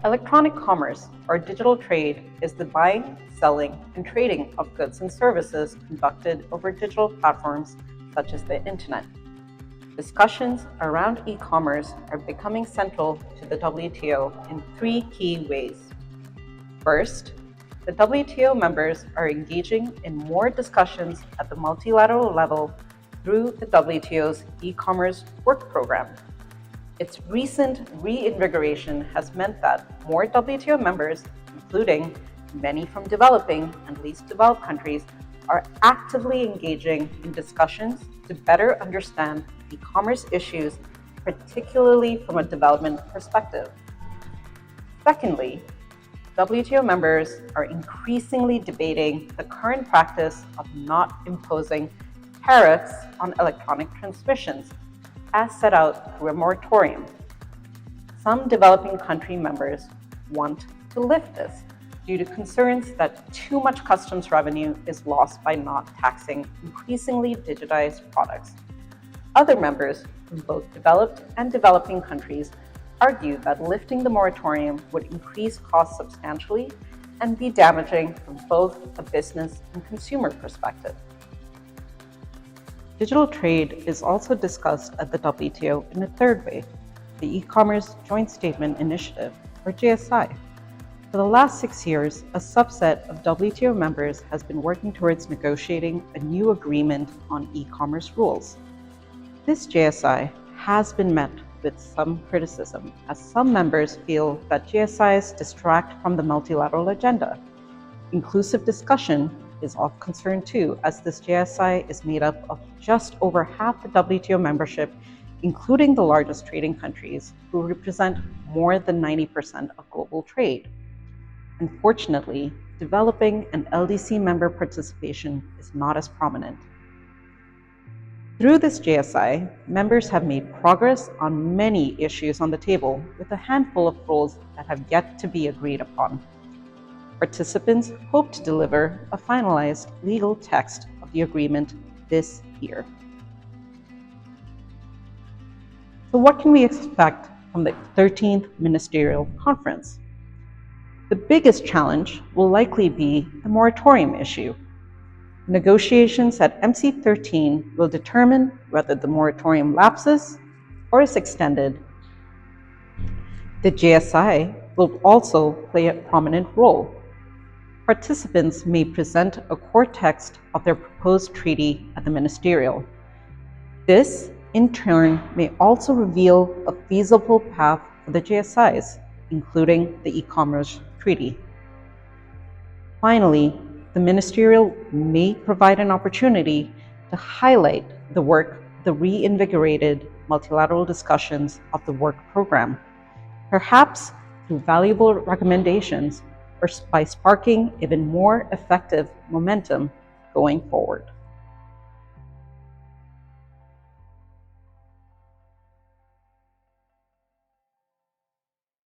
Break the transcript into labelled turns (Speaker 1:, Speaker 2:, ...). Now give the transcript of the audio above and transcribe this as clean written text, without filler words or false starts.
Speaker 1: Electronic commerce, or digital trade, is the buying, selling, and trading of goods and services conducted over digital platforms such as the Internet. Discussions around e-commerce are becoming central to the WTO in three key ways. First, the WTO members are engaging in more discussions at the multilateral level through the WTO's e-commerce work program. Its recent reinvigoration has meant that more WTO members, including many from developing and least developed countries, are actively engaging in discussions to better understand e-commerce issues, particularly from a development perspective. Secondly, WTO members are increasingly debating the current practice of not imposing tariffs on electronic transmissions, as set out through a moratorium. Some developing country members want to lift this due to concerns that too much customs revenue is lost by not taxing increasingly digitized products. Other members from both developed and developing countries argue that lifting the moratorium would increase costs substantially and be damaging from both a business and consumer perspective. Digital trade is also discussed at the WTO in a third way, the E-commerce Joint Statement Initiative, or JSI. For the last 6 years, a subset of WTO members has been working towards negotiating a new agreement on e-commerce rules. This JSI has been met with some criticism, as some members feel that JSIs distract from the multilateral agenda. Inclusive discussion is of concern too, as this JSI is made up of just over half the WTO membership, including the largest trading countries, who represent more than 90% of global trade. Unfortunately, developing and LDC member participation is not as prominent. Through this JSI, members have made progress on many issues on the table, with a handful of rules that have yet to be agreed upon. Participants hope to deliver a finalized legal text of the agreement this year. So what can we expect from the 13th Ministerial Conference? The biggest challenge will likely be the moratorium issue. Negotiations at MC13 will determine whether the moratorium lapses or is extended. The JSI will also play a prominent role. Participants may present a core text of their proposed treaty at the Ministerial. This, in turn, may also reveal a feasible path for the JSIs, including the e-commerce treaty. Finally, the Ministerial may provide an opportunity to highlight the work, the reinvigorated multilateral discussions of the work program, perhaps through valuable recommendations or by sparking even more effective momentum going forward.